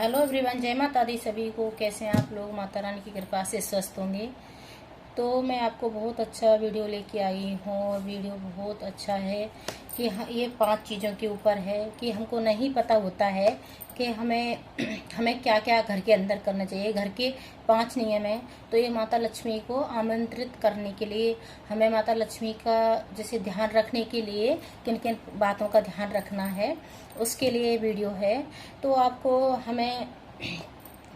Hello everyone, जय माता दी सभी को। कैसे हैं आप लोग? माता रानी की कृपा से स्वस्थ होंगे। तो मैं आपको बहुत अच्छा वीडियो लेके आई हूँ और वीडियो बहुत अच्छा है कि ये 5 चीज़ों के ऊपर है कि हमको नहीं पता होता है कि हमें हमें क्या क्या घर के अंदर करना चाहिए। घर के 5 नियम हैं। तो ये माता लक्ष्मी को आमंत्रित करने के लिए, हमें माता लक्ष्मी का जैसे ध्यान रखने के लिए किन किन बातों का ध्यान रखना है, उसके लिए ये वीडियो है। तो आपको हमें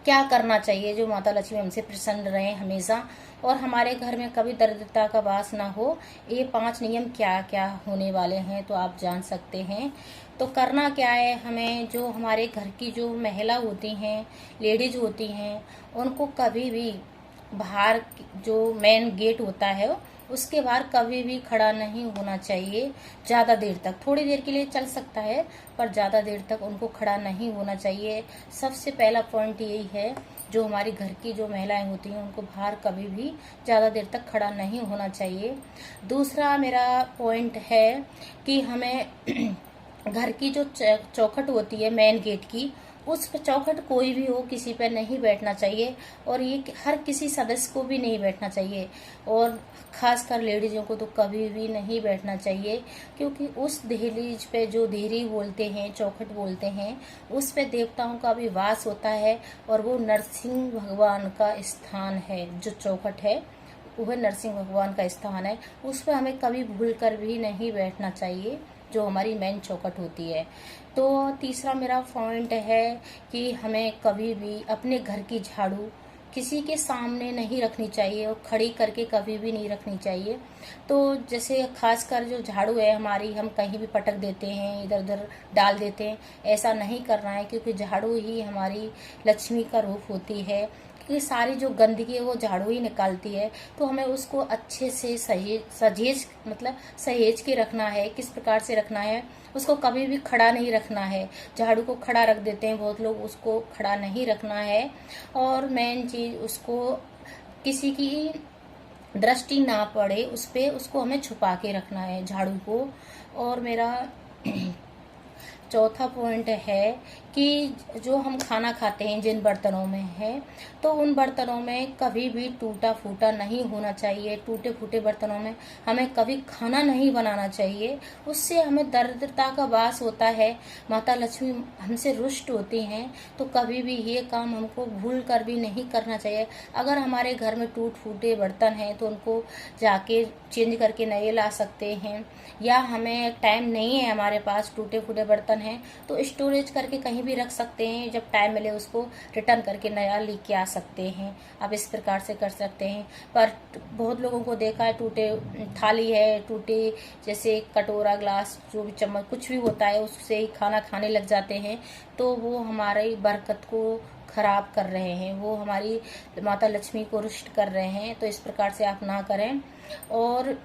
क्या करना चाहिए जो माता लक्ष्मी हमसे प्रसन्न रहे हमेशा और हमारे घर में कभी दरिद्रता का वास ना हो। ये 5 नियम क्या क्या होने वाले हैं तो आप जान सकते हैं। तो करना क्या है, हमें जो हमारे घर की जो महिला होती हैं, लेडीज होती हैं, उनको कभी भी बाहर जो मेन गेट होता है उसके बाहर कभी भी खड़ा नहीं होना चाहिए। ज़्यादा देर तक, थोड़ी देर के लिए चल सकता है पर ज़्यादा देर तक उनको खड़ा नहीं होना चाहिए। सबसे पहला पॉइंट यही है, जो हमारी घर की जो महिलाएं होती हैं उनको बाहर कभी भी ज़्यादा देर तक खड़ा नहीं होना चाहिए। दूसरा मेरा पॉइंट है कि हमें घर की जो चौखट होती है मेन गेट की, उस पे चौखट कोई भी हो किसी पे नहीं बैठना चाहिए और ये हर किसी सदस्य को भी नहीं बैठना चाहिए और खासकर लेडीजों को तो कभी भी नहीं बैठना चाहिए, क्योंकि उस दहलीज पे जो देहरी बोलते हैं, चौखट बोलते हैं, उस पे देवताओं का भी वास होता है और वो नरसिंह भगवान का स्थान है। जो चौखट है वह नरसिंह भगवान का स्थान है, उस पर हमें कभी भूल कर भी नहीं बैठना चाहिए, जो हमारी मेन चौखट होती है। तो तीसरा मेरा पॉइंट है कि हमें कभी भी अपने घर की झाड़ू किसी के सामने नहीं रखनी चाहिए और खड़ी करके कभी भी नहीं रखनी चाहिए। तो जैसे खासकर जो झाड़ू है हमारी, हम कहीं भी पटक देते हैं, इधर उधर डाल देते हैं, ऐसा नहीं करना है, क्योंकि झाड़ू ही हमारी लक्ष्मी का रूप होती है। क्योंकि सारी जो गंदगी है वो झाड़ू ही निकालती है। तो हमें उसको अच्छे से सहेज के रखना है। किस प्रकार से रखना है, उसको कभी भी खड़ा नहीं रखना है। झाड़ू को खड़ा रख देते हैं बहुत लोग, उसको खड़ा नहीं रखना है। और मेन चीज, उसको किसी की दृष्टि ना पड़े उस पे, उसको हमें छुपा के रखना है झाड़ू को। और मेरा चौथा पॉइंट है कि जो हम खाना खाते हैं जिन बर्तनों में है, तो उन बर्तनों में कभी भी टूटा फूटा नहीं होना चाहिए। टूटे फूटे बर्तनों में हमें कभी खाना नहीं बनाना चाहिए, उससे हमें दरिद्रता का वास होता है। माता लक्ष्मी हमसे रुष्ट होती हैं। तो कभी भी ये काम हमको भूल कर भी नहीं करना चाहिए। अगर हमारे घर में टूट फूटे बर्तन हैं तो उनको जाके चेंज करके नए ला सकते हैं, या हमें टाइम नहीं है, हमारे पास टूटे फूटे बर्तन हैं तो स्टोरेज करके कहीं भी रख सकते हैं, जब टाइम मिले उसको रिटर्न करके नया लेके आ सकते हैं। आप इस प्रकार से कर सकते हैं। पर बहुत लोगों को देखा है, टूटे थाली है, टूटे जैसे कटोरा, ग्लास, जो भी चम्मच कुछ भी होता है, उससे ही खाना खाने लग जाते हैं। तो वो हमारी बरकत को खराब कर रहे हैं, वो हमारी माता लक्ष्मी को रुष्ट कर रहे हैं। तो इस प्रकार से आप ना करें। और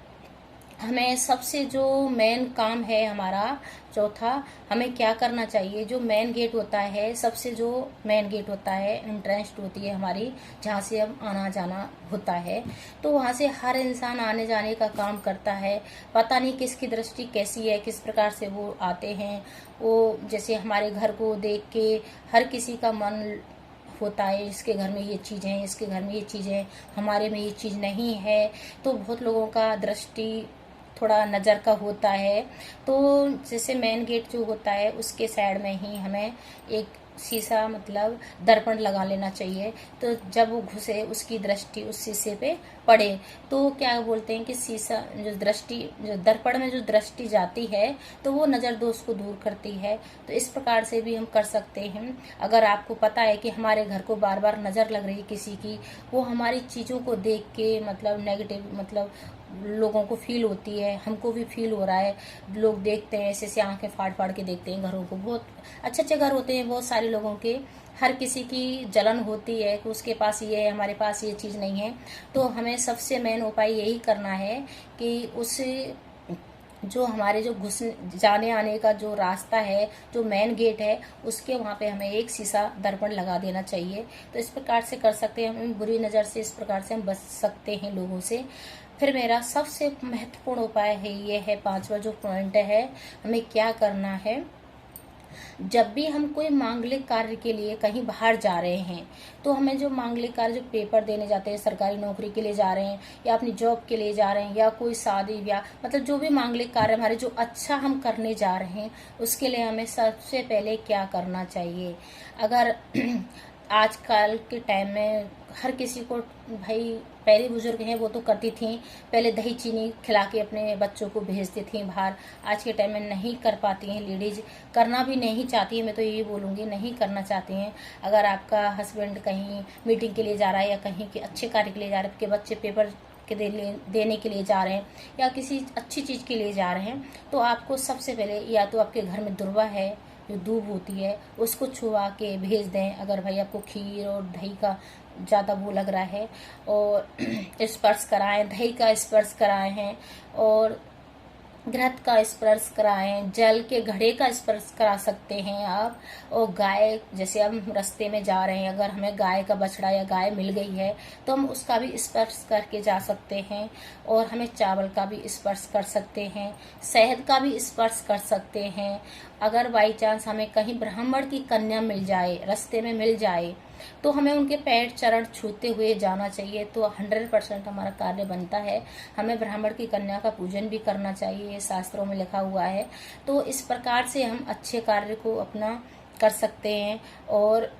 हमें सबसे जो मेन काम है हमारा चौथा, हमें क्या करना चाहिए, जो मेन गेट होता है, सबसे जो मेन गेट होता है, एंट्रेंस होती है हमारी, जहाँ से हम आना जाना होता है, तो वहाँ से हर इंसान आने जाने का काम करता है। पता नहीं किसकी दृष्टि कैसी है, किस प्रकार से वो आते हैं। वो जैसे हमारे घर को देख के हर किसी का मन होता है, इसके घर में ये चीज़ है, इसके घर में ये चीज़ है, हमारे में ये चीज़ नहीं है। तो बहुत लोगों का दृष्टि थोड़ा नज़र का होता है। तो जैसे मेन गेट जो होता है उसके साइड में ही हमें एक शीशा मतलब दर्पण लगा लेना चाहिए। तो जब वो घुसे उसकी दृष्टि उस शीशे पे पड़े, तो क्या बोलते हैं कि शीशा जो दर्पण में जो दृष्टि जाती है तो वो नज़र दोष को दूर करती है। तो इस प्रकार से भी हम कर सकते हैं। अगर आपको पता है कि हमारे घर को बार बार नज़र लग रही है किसी की, वो हमारी चीज़ों को देख के मतलब नेगेटिव मतलब लोगों को फील होती है, हमको भी फील हो रहा है। लोग देखते हैं ऐसे आंखें फाड़ फाड़ के देखते हैं घरों को। बहुत अच्छे अच्छे घर होते हैं बहुत सारे लोगों के, हर किसी की जलन होती है कि उसके पास ये है, हमारे पास ये चीज़ नहीं है। तो हमें सबसे मेन उपाय यही करना है कि उस जो हमारे जो घुस जाने आने का जो रास्ता है, जो मेन गेट है, उसके वहाँ पे हमें एक शीशा दर्पण लगा देना चाहिए। तो इस प्रकार से कर सकते हैं, हम बुरी नज़र से इस प्रकार से हम बच सकते हैं लोगों से। फिर मेरा सबसे महत्वपूर्ण उपाय है, ये है 5वां जो पॉइंट है, हमें क्या करना है जब भी हम कोई मांगलिक कार्य के लिए कहीं बाहर जा रहे हैं, तो हमें जो मांगलिक कार्य, जो पेपर देने जाते हैं, सरकारी नौकरी के लिए जा रहे हैं या अपनी जॉब के लिए जा रहे हैं या कोई शादी ब्याह, मतलब जो भी मांगलिक कार्य हमारे जो अच्छा हम करने जा रहे हैं, उसके लिए हमें सबसे पहले क्या करना चाहिए। अगर आजकल के टाइम में हर किसी को, भाई पहले बुजुर्ग हैं वो तो करती थी, पहले दही चीनी खिला के अपने बच्चों को भेजती थी बाहर। आज के टाइम में नहीं कर पाती हैं लेडीज, करना भी नहीं चाहती है, मैं तो यही बोलूँगी नहीं करना चाहती हैं। अगर आपका हस्बैंड कहीं मीटिंग के लिए जा रहा है या कहीं के अच्छे कार्य के लिए जा रहे हैं, आपके बच्चे पेपर के देने के लिए जा रहे हैं या किसी अच्छी चीज़ के लिए जा रहे हैं, तो आपको सबसे पहले या तो आपके घर में दुर्वा है, जो दूब होती है, उसको छुआ के भेज दें। अगर भाई आपको खीर और दही का ज़्यादा वो लग रहा है, और स्पर्श कराएं, दही का स्पर्श कराएं हैं, और घृत का स्पर्श कराएं, जल के घड़े का स्पर्श करा सकते हैं आप। और गाय, जैसे हम रास्ते में जा रहे हैं, अगर हमें गाय का बछड़ा या गाय मिल गई है तो हम उसका भी स्पर्श करके जा सकते हैं। और हमें चावल का भी स्पर्श कर सकते हैं, शहद का भी स्पर्श कर सकते हैं। अगर बाई चांस हमें कहीं ब्राह्मण की कन्या मिल जाए, रास्ते में मिल जाए, तो हमें उनके पैर चरण छूते हुए जाना चाहिए, तो 100% हमारा कार्य बनता है। हमें ब्राह्मण की कन्या का पूजन भी करना चाहिए, शास्त्रों में लिखा हुआ है। तो इस प्रकार से हम अच्छे कार्य को अपना कर सकते हैं। और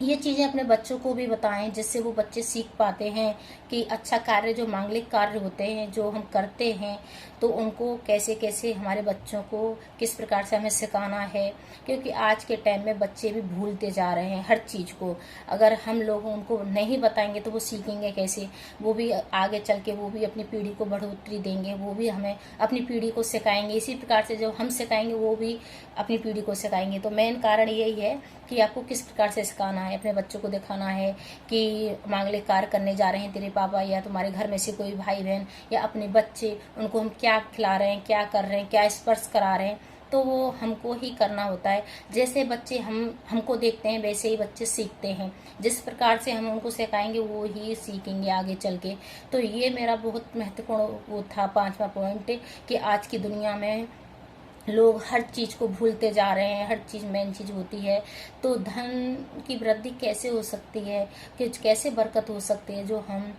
ये चीज़ें अपने बच्चों को भी बताएं, जिससे वो बच्चे सीख पाते हैं कि अच्छा कार्य, जो मांगलिक कार्य होते हैं जो हम करते हैं, तो उनको कैसे कैसे हमारे बच्चों को किस प्रकार से हमें सिखाना है। क्योंकि आज के टाइम में बच्चे भी भूलते जा रहे हैं हर चीज़ को। अगर हम लोग उनको नहीं बताएंगे तो वो सीखेंगे कैसे, वो भी आगे चल के वो भी अपनी पीढ़ी को बढ़ोतरी देंगे, वो भी हमें अपनी पीढ़ी को सिखाएंगे। इसी प्रकार से जो हम सिखाएंगे वो भी अपनी पीढ़ी को सिखाएंगे। तो मेन कारण यही है कि आपको किस प्रकार से सिखाना है, अपने बच्चों को दिखाना है कि मांगलिक कार्य करने जा रहे हैं तेरे पापा या तुम्हारे घर में से कोई भाई बहन या अपने बच्चे, उनको हम क्या खिला रहे हैं, क्या कर रहे हैं, क्या स्पर्श करा रहे हैं, तो वो हमको ही करना होता है। जैसे बच्चे हमको देखते हैं वैसे ही बच्चे सीखते हैं। जिस प्रकार से हम उनको सिखाएंगे वो ही सीखेंगे आगे चल के। तो ये मेरा बहुत महत्वपूर्ण वो था 5वां पॉइंट, कि आज की दुनिया में लोग हर चीज़ को भूलते जा रहे हैं। हर चीज़ मेन चीज़ होती है, तो धन की वृद्धि कैसे हो सकती है, कि कैसे बरकत हो सकती है, जो हम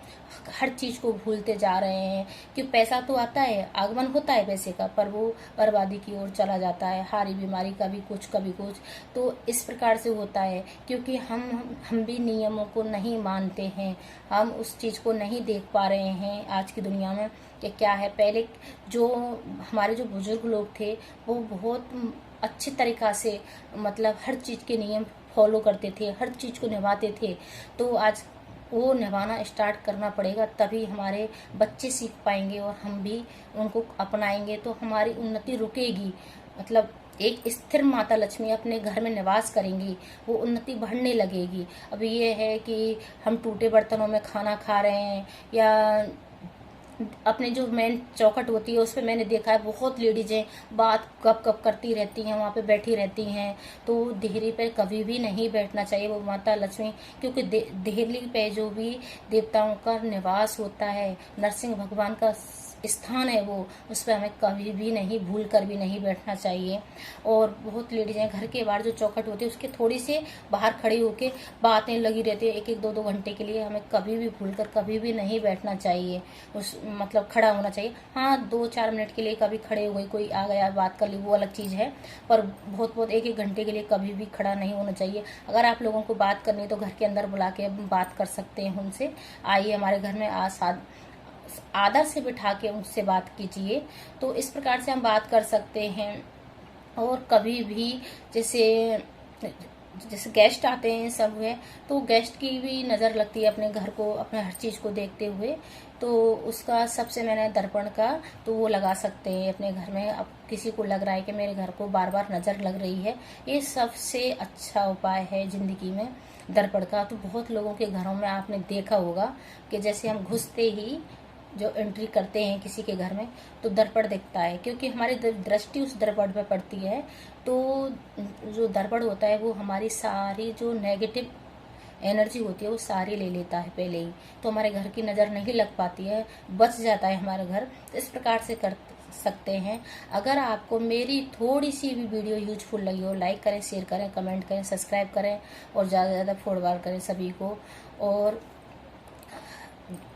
हर चीज़ को भूलते जा रहे हैं। कि पैसा तो आता है, आगमन होता है पैसे का, पर वो बर्बादी की ओर चला जाता है, हारी बीमारी, कभी कुछ कभी कुछ। तो इस प्रकार से होता है क्योंकि हम भी नियमों को नहीं मानते हैं, हम उस चीज़ को नहीं देख पा रहे हैं आज की दुनिया में कि क्या है। पहले जो हमारे जो बुजुर्ग लोग थे वो बहुत अच्छी तरीक़ा से, मतलब हर चीज़ के नियम फॉलो करते थे, हर चीज़ को निभाते थे। तो आज वो निभाना स्टार्ट करना पड़ेगा, तभी हमारे बच्चे सीख पाएंगे और हम भी उनको अपनाएंगे, तो हमारी उन्नति रुकेगी। मतलब एक स्थिर माता लक्ष्मी अपने घर में निवास करेंगी, वो उन्नति बढ़ने लगेगी। अब ये है कि हम टूटे बर्तनों में खाना खा रहे हैं, या अपने जो मेन चौखट होती है उस पर मैंने देखा है बहुत लेडीजें बात कब कब करती रहती हैं, वहाँ पे बैठी रहती हैं। तो देहरी पे कभी भी नहीं बैठना चाहिए, वो माता लक्ष्मी, क्योंकि देहरी पे जो भी देवताओं का निवास होता है, नरसिंह भगवान का स्थान है वो, उस पर हमें कभी भी नहीं, भूल कर भी नहीं बैठना चाहिए। और बहुत लेडीजें घर के बाहर जो चौखट होती है उसके थोड़ी से बाहर खड़ी होकर बातें लगी रहती है 1-1, 2-2 घंटे के लिए। हमें कभी भी भूल कर कभी भी नहीं बैठना चाहिए, उस मतलब खड़ा होना चाहिए। हाँ, 2-4 मिनट के लिए कभी खड़े हुए, कोई आ गया बात कर ली, वो अलग चीज़ है, पर बहुत 1-1 घंटे के लिए कभी भी खड़ा नहीं होना चाहिए। अगर आप लोगों को बात करनी है तो घर के अंदर बुला के बात कर सकते हैं उनसे, आइए हमारे घर में आदर से बिठा के उनसे बात कीजिए। तो इस प्रकार से हम बात कर सकते हैं। और कभी भी जैसे गेस्ट आते हैं सब है, तो गेस्ट की भी नज़र लगती है अपने घर को, अपने हर चीज़ को देखते हुए। तो उसका सबसे मैंने दर्पण का तो वो लगा सकते हैं अपने घर में। अब किसी को लग रहा है कि मेरे घर को बार बार नज़र लग रही है, ये सबसे अच्छा उपाय है ज़िंदगी में दर्पण का। तो बहुत लोगों के घरों में आपने देखा होगा कि जैसे हम घुसते ही जो एंट्री करते हैं किसी के घर में, तो दर्पण दिखता है, क्योंकि हमारी दृष्टि उस दर्पण पे पड़ती है। तो जो दर्पण होता है वो हमारी सारी जो नेगेटिव एनर्जी होती है वो सारी ले लेता है पहले ही, तो हमारे घर की नज़र नहीं लग पाती है, बच जाता है हमारा घर। तो इस प्रकार से सकते हैं। अगर आपको मेरी थोड़ी सी भी वीडियो यूजफुल लगी हो, लाइक करें, शेयर करें, कमेंट करें, सब्सक्राइब करें और ज़्यादा से ज़्यादा फॉरवर्ड करें सभी को। और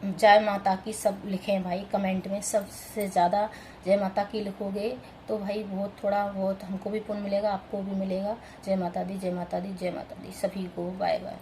जय माता की सब लिखें भाई कमेंट में, सबसे ज़्यादा जय माता की लिखोगे तो भाई बहुत थोड़ा बहुत हमको भी पुण्य मिलेगा, आपको भी मिलेगा। जय माता दी, जय माता दी, जय माता दी सभी को। Bye bye.